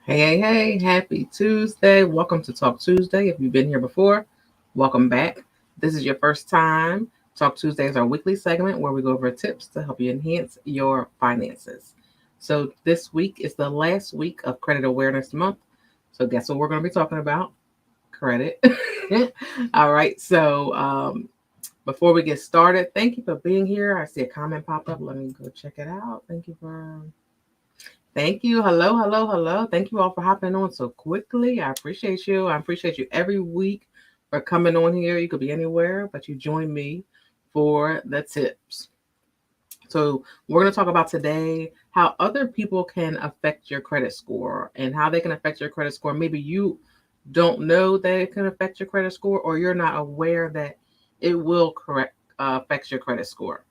Hey, happy Tuesday. Welcome to Talk Tuesday. If you've been here before, welcome back. This is your first time. Talk Tuesday is our weekly segment where we go over tips to help you enhance your finances. So, this week is the last week of Credit Awareness Month. So, guess what we're going to be talking about? Credit. All right. Before we get started, thank you for being here. I see a comment pop up. Let me go check it out. Thank you. Hello. Thank you all for hopping on so quickly. I appreciate you. I appreciate you every week for coming on here. You could be anywhere, but you join me for the tips. So, we're going to talk about today how other people can affect your credit score and how they can affect your credit score. Maybe you don't know that it can affect your credit score, or you're not aware that it will affect your credit score.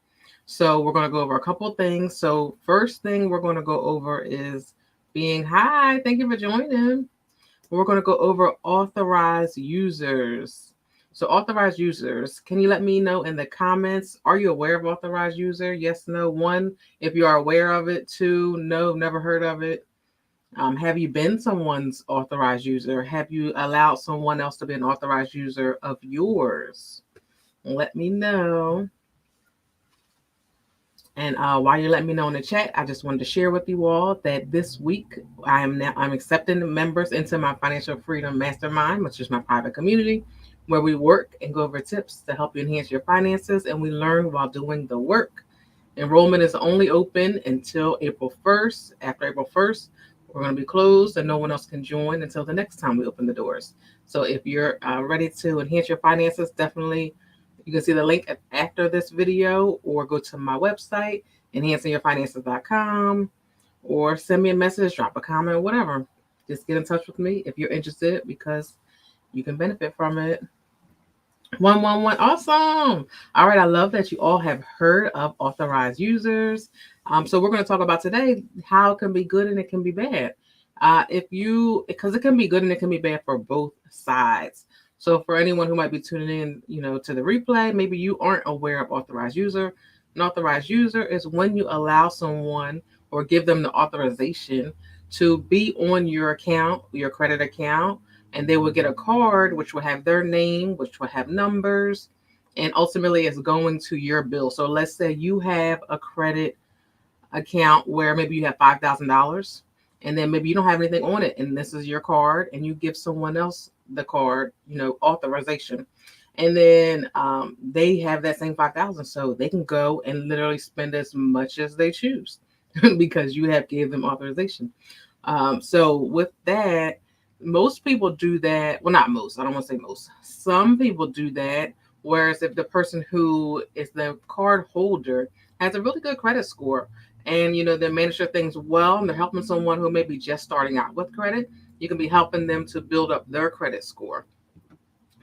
So we're going to go over a couple of things. So first thing we're going to go over is being hi. Thank you for joining. We're going to go over authorized users. So authorized users, can you let me know in the comments? Are you aware of authorized user? Yes, no. One, if you are aware of it. Two, no, never heard of it. Have you been someone's authorized user? Have you allowed someone else to be an authorized user of yours? Let me know. And while you're letting me know in the chat, I just wanted to share with you all that this week I'm accepting the members into my Financial Freedom Mastermind, which is my private community, where we work and go over tips to help you enhance your finances, and we learn while doing the work. Enrollment is only open until April 1st. After April 1st, we're going to be closed, and no one else can join until the next time we open the doors. So if you're ready to enhance your finances, definitely you can see the link after this video, or go to my website, enhancingyourfinances.com, or send me a message, drop a comment, whatever. Just get in touch with me if you're interested, because you can benefit from it. 111, awesome. All right, I love that you all have heard of authorized users. So we're going to talk about today how it can be good and it can be bad. Because it can be good and it can be bad for both sides. So for anyone who might be tuning in, to the replay, maybe you aren't aware of authorized user. An authorized user is when you allow someone or give them the authorization to be on your account, your credit account, and they will get a card which will have their name, which will have numbers, and ultimately it's going to your bill. So let's say you have a credit account where maybe you have $5,000, and then maybe you don't have anything on it, and this is your card, and you give someone else the card, authorization, and then they have that same 5,000, so they can go and literally spend as much as they choose because you have gave them authorization. So with that, most people do that. Well, not most. I don't want to say most. Some people do that. Whereas if the person who is the card holder has a really good credit score, and they manage their things well, and they're helping someone who may be just starting out with credit, you can be helping them to build up their credit score.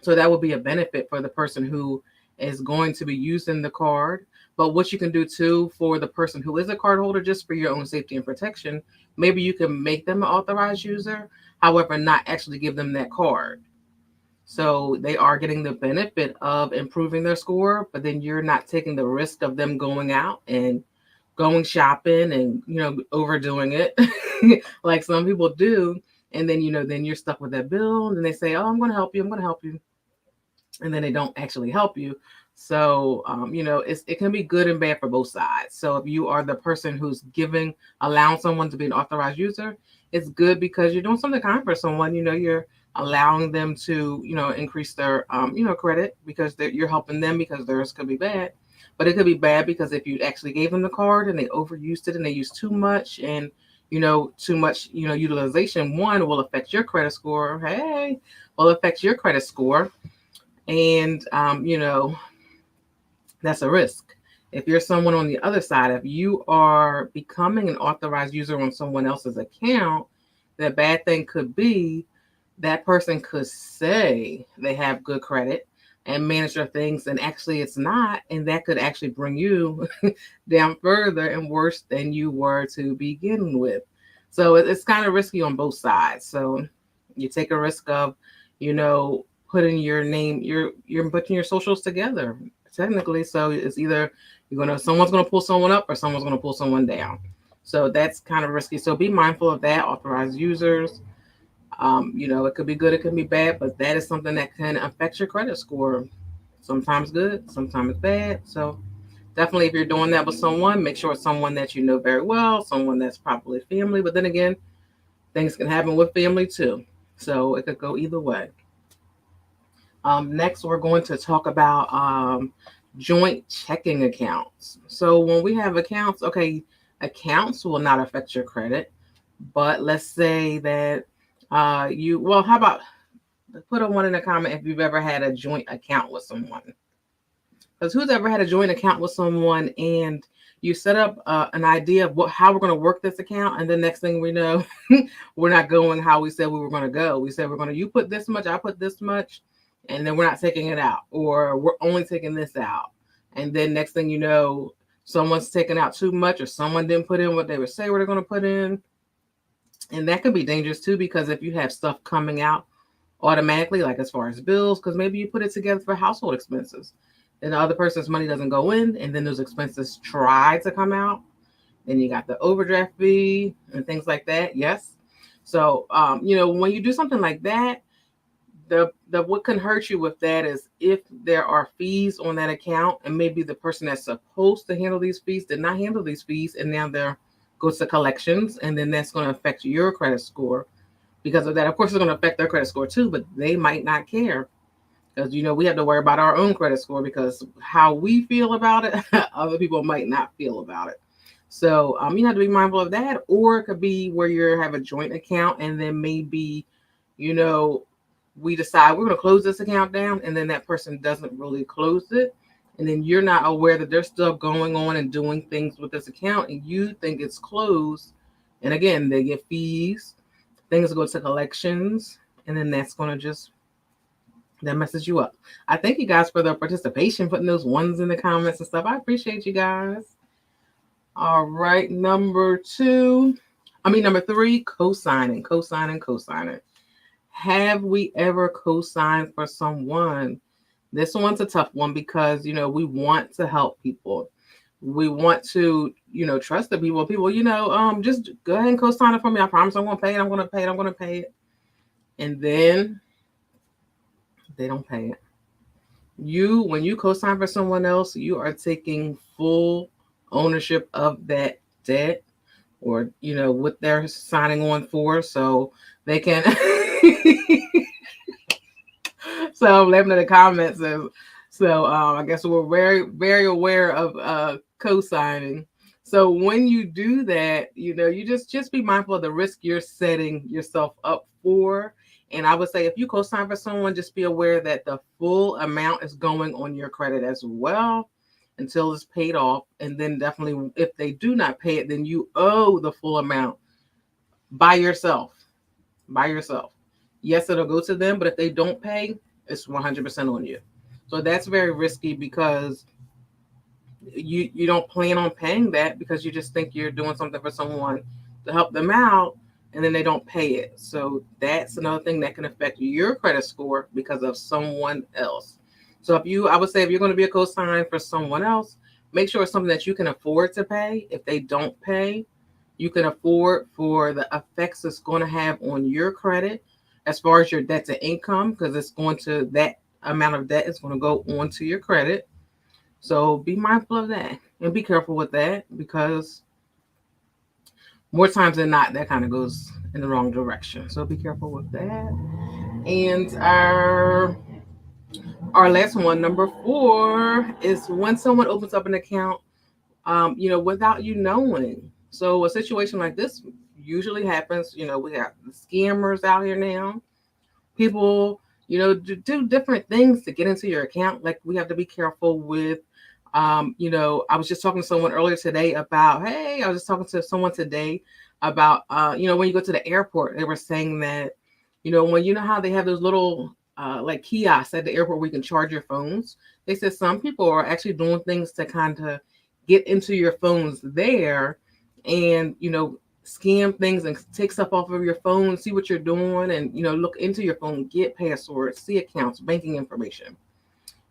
So that would be a benefit for the person who is going to be using the card. But what you can do too for the person who is a card holder, just for your own safety and protection, maybe you can make them an authorized user, however, not actually give them that card. So they are getting the benefit of improving their score, but then you're not taking the risk of them going out and going shopping and overdoing it like some people do. And then you're stuck with that bill, and then they say, oh, I'm going to help you, and then they don't actually help you. So, it can be good and bad for both sides. So if you are the person who's allowing someone to be an authorized user, it's good because you're doing something kind for someone. You're allowing them to, increase their, credit, because you're helping them, because theirs could be bad. But it could be bad because if you actually gave them the card and they overused it and they used too much, and too much, utilization, one will affect your credit score. Hey, will affect your credit score. And that's a risk. If you're someone on the other side, if you are becoming an authorized user on someone else's account, the bad thing could be that person could say they have good credit and manage their things, and actually it's not, and that could actually bring you down further and worse than you were to begin with. So it's kind of risky on both sides. So you take a risk of, putting your name, you're putting your socials together technically. So it's either someone's gonna pull someone up or someone's gonna pull someone down. So that's kind of risky. So be mindful of that. Authorized users. It could be good, it could be bad, but that is something that can affect your credit score. Sometimes good, sometimes bad. So definitely, if you're doing that with someone, make sure it's someone that you know very well, someone that's probably family. But then again, things can happen with family too. So it could go either way. Next, we're going to talk about joint checking accounts. So when we have accounts, okay, accounts will not affect your credit, but let's say that how about put a one in the comment if you've ever had a joint account with someone. Because who's ever had a joint account with someone and you set up an idea of how we're going to work this account, and the next thing we know, we're not going how we said we were going to go. We said you put this much, I put this much, and then we're not taking it out, or we're only taking this out. And then next thing you know, someone's taking out too much, or someone didn't put in what they would say they're going to put in. And that could be dangerous too, because if you have stuff coming out automatically, like as far as bills, because maybe you put it together for household expenses, and the other person's money doesn't go in, and then those expenses try to come out. Then you got the overdraft fee and things like that. Yes. So, when you do something like that, the what can hurt you with that is if there are fees on that account, and maybe the person that's supposed to handle these fees did not handle these fees, and now they're goes to collections, and then that's going to affect your credit score because of that. Of course, it's going to affect their credit score too, but they might not care because we have to worry about our own credit score because how we feel about it, other people might not feel about it. So you have to be mindful of that, or it could be where you have a joint account, and then maybe you know we decide we're going to close this account down, and then that person doesn't really close it, and then you're not aware that there's still going on and doing things with this account, and you think it's closed, and again they get fees, things go to collections, and then that's going to just that messes you up. I thank you guys for the participation, putting those ones in the comments and stuff. I appreciate you guys. All right, number three, co-signing. Have we ever co-signed for someone? This one's a tough one because we want to help people. We want to, trust the people. People, just go ahead and co-sign it for me. I promise I'm gonna pay it. I'm gonna pay it. I'm gonna pay it. And then they don't pay it. When you co-sign for someone else, you are taking full ownership of that debt, or what they're signing on for, so they can so let me know in the comments. So I guess we're very, very aware of co-signing. So when you do that, you just be mindful of the risk you're setting yourself up for. And I would say if you co-sign for someone, just be aware that the full amount is going on your credit as well until it's paid off. And then definitely if they do not pay it, then you owe the full amount by yourself. Yes, it'll go to them, but if they don't pay, it's 100% on you. So that's very risky because you don't plan on paying that because you just think you're doing something for someone to help them out, and then they don't pay it. So that's another thing that can affect your credit score because of someone else. So I would say if you're going to be a co-sign for someone else, make sure it's something that you can afford to pay. If they don't pay, you can afford for the effects it's going to have on your credit as far as your debt to income, because that amount of debt is going to go onto your credit. So be mindful of that and be careful with that, because more times than not, that kind of goes in the wrong direction. So be careful with that. And our last one, number 4, is when someone opens up an account, without you knowing. So a situation like this usually happens. We have scammers out here now. People, do different things to get into your account. Like we have to be careful with. I was just talking to someone earlier today about. Hey, I was just talking to someone today about. When you go to the airport, they were saying that. When how they have those little like kiosks at the airport where you can charge your phones. They said some people are actually doing things to kind of get into your phones there, and scam things and take stuff off of your phone, see what you're doing, and look into your phone, get passwords, see accounts, banking information.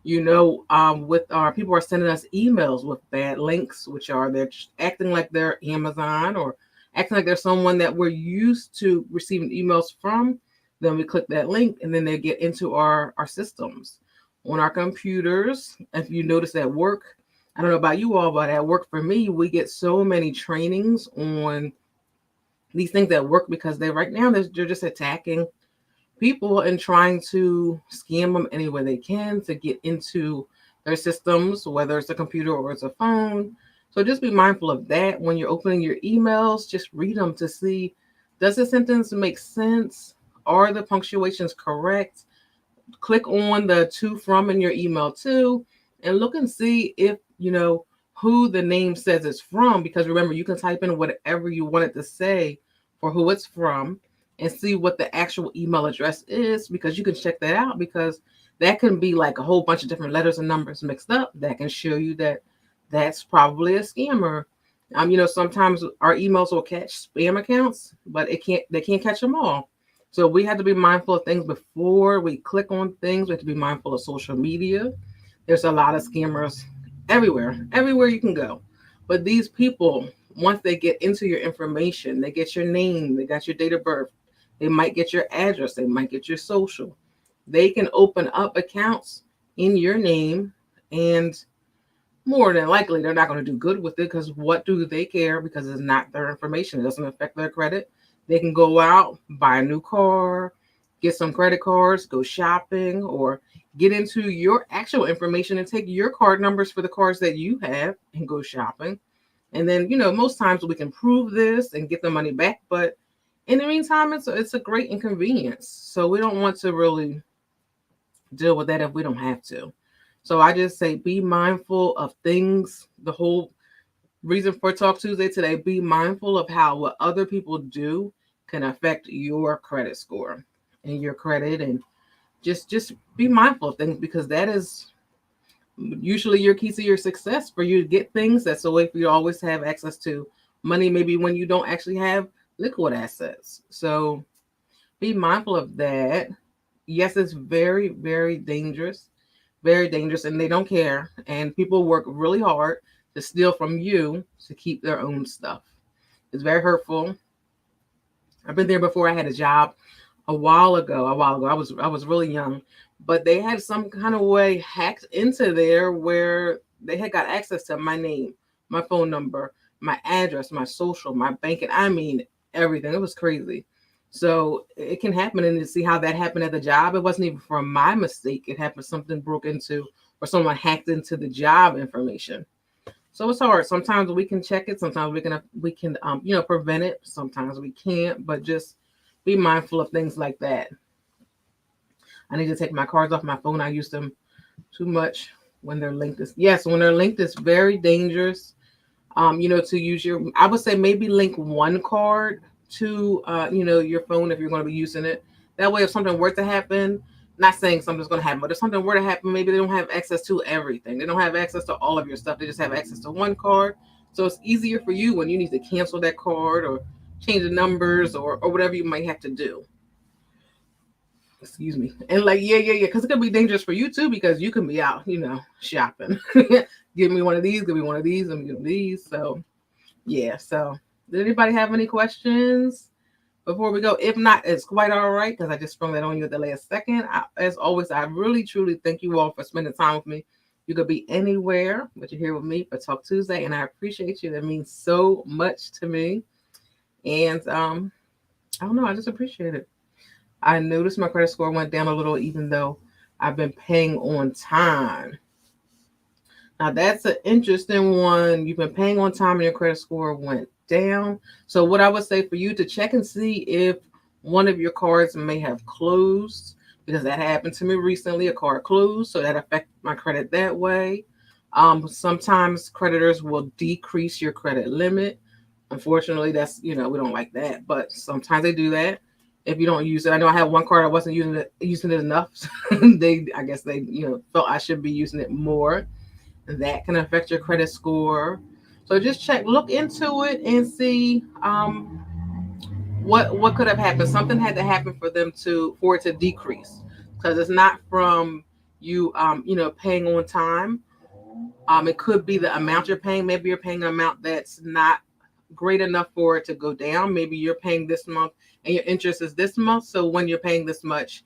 With our people are sending us emails with bad links, which are they're acting like they're Amazon or acting like they're someone that we're used to receiving emails from. Then we click that link and then they get into our systems on our computers. If you notice at work, I don't know about you all, but at work for me, we get so many trainings on these things at work because they right now they're just attacking people and trying to scam them any way they can to get into their systems, whether it's a computer or it's a phone. So just be mindful of that when you're opening your emails. Just read them to see, does the sentence make sense? Are the punctuations correct? Click on the to from in your email too, and look and see if who the name says it's from. Because remember, you can type in whatever you want it to say for who it's from and see what the actual email address is, because you can check that out, because that can be like a whole bunch of different letters and numbers mixed up. That can show you that that's probably a scammer. Sometimes our emails will catch spam accounts, but they can't catch them all. So we have to be mindful of things before we click on things. We have to be mindful of social media. There's a lot of scammers everywhere you can go. But these people, once they get into your information, they get your name, they got your date of birth, they might get your address, they might get your social. They can open up accounts in your name, and more than likely they're not going to do good with it, because what do they care? Because it's not their information. It doesn't affect their credit. They can go out, buy a new car, get some credit cards, go shopping, or get into your actual information and take your card numbers for the cards that you have and go shopping. And then, most times we can prove this and get the money back. But in the meantime, it's a great inconvenience. So we don't want to really deal with that if we don't have to. So I just say be mindful of things. The whole reason for Talk Tuesday today, be mindful of how what other people do can affect your credit score and your credit, and just be mindful of things, because that is usually your key to your success. For you to get things, that's a way for you to always have access to money, maybe when you don't actually have liquid assets. So be mindful of that. Yes, it's very, very dangerous, and they don't care. And people work really hard to steal from you to keep their own stuff. It's very hurtful. I've been there before. I had a job a while ago. I was really young, but they had some kind of way hacked into there where they had got access to my name, my phone number, my address, my social, my banking. I mean, everything. It was crazy. So it can happen, and to see how that happened at the job, it wasn't even from my mistake. It happened, something broke into, or someone hacked into the job information. So it's hard. Sometimes we can check it. Sometimes we can prevent it. Sometimes we can't. But just be mindful of things like that. I need to take my cards off my phone. I use them too much when they're linked. When they're linked, it's very dangerous. To use I would say maybe link one card to, your phone if you're going to be using it. That way, if something were to happen, not saying something's going to happen, but if something were to happen, maybe they don't have access to everything. They don't have access to all of your stuff. They just have access to one card. So it's easier for you when you need to cancel that card or change the numbers or whatever you might have to do. Excuse me. And like, yeah. Because it could be dangerous for you too, because you can be out, shopping. Give me one of these, give me one of these, and give me these. So, yeah. So, did anybody have any questions before we go? If not, it's quite all right, because I just sprung that on you at the last second. As always, I really, truly thank you all for spending time with me. You could be anywhere, but you're here with me for Talk Tuesday, and I appreciate you. That means so much to me. And I don't know, I just appreciate it. I noticed my credit score went down a little, even though I've been paying on time. Now, that's an interesting one. You've been paying on time and your credit score went down. So what I would say for you to check and see if one of your cards may have closed, because that happened to me recently. A card closed, so that affected my credit that way. Sometimes creditors will decrease your credit limit. Unfortunately, that's, we don't like that, but sometimes they do that if you don't use it. I know I have one card, I wasn't using it enough. I guess they felt I should be using it more. That can affect your credit score. So just look into it and see what could have happened. Something had to happen for it to decrease, because it's not from you paying on time. It could be the amount you're paying. Maybe you're paying an amount that's not great enough for it to go down. Maybe you're paying this month and your interest is this month. So when you're paying this much,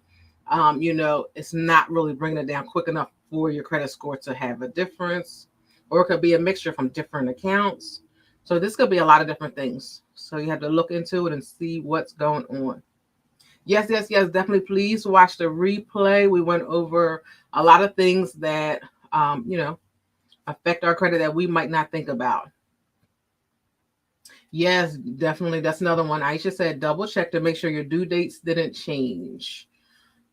it's not really bringing it down quick enough for your credit score to have a difference. Or it could be a mixture from different accounts. So this could be a lot of different things. So you have to look into it and see what's going on. Yes, yes, yes. Definitely please watch the replay. We went over a lot of things that, affect our credit that we might not think about. Yes, definitely. That's another one. Aisha said double check to make sure your due dates didn't change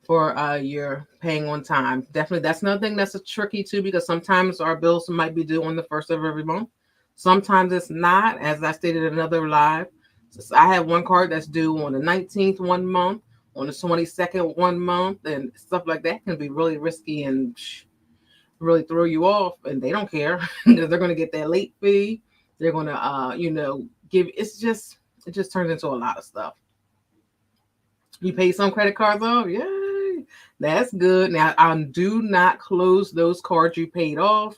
for your paying on time. Definitely. That's another thing that's a tricky too, because sometimes our bills might be due on the first of every month. Sometimes it's not, as I stated in another live. So I have one card that's due on the 19th one month, on the 22nd one month, and stuff like that can be really risky and really throw you off, and they don't care because they're going to get that late fee. They're going to, give. It just turns into a lot of stuff. You pay some credit cards off, yay! That's good. Now, do not close those cards you paid off.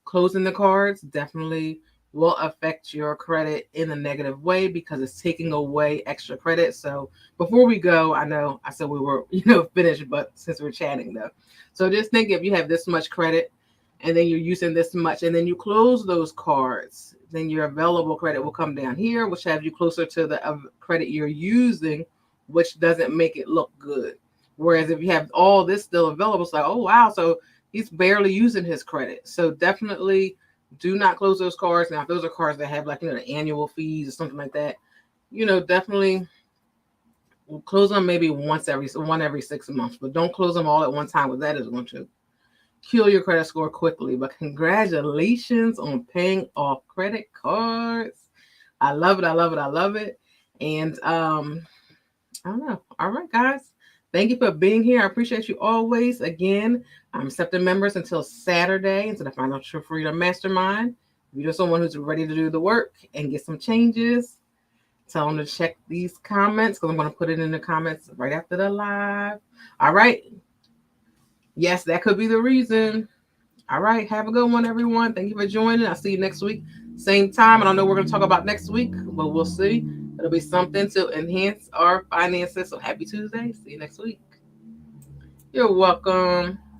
Closing the cards definitely will affect your credit in a negative way because it's taking away extra credit. So before we go, I know I said we were, finished, but since we're chatting though. So just think if you have this much credit and then you're using this much and then you close those cards, then your available credit will come down here, which have you closer to the credit you're using, which doesn't make it look good. Whereas if you have all this still available, it's like, oh, wow. So he's barely using his credit. So definitely do not close those cards. Now, if those are cards that have the annual fees or something like that, definitely close them maybe one every 6 months, but don't close them all at one time, because that is going to kill your credit score quickly. But congratulations on paying off credit cards. I love it. I love it. I love it. And I don't know. All right, guys. Thank you for being here. I appreciate you always. Again, I'm accepting members until Saturday into the Financial Freedom Mastermind. If you're someone who's ready to do the work and get some changes, tell them to check these comments, because I'm going to put it in the comments right after the live. All right. Yes, that could be the reason. All right. Have a good one, everyone. Thank you for joining. I'll see you next week. Same time. I don't know what we're going to talk about next week, but we'll see. It'll be something to enhance our finances. So happy Tuesday. See you next week. You're welcome.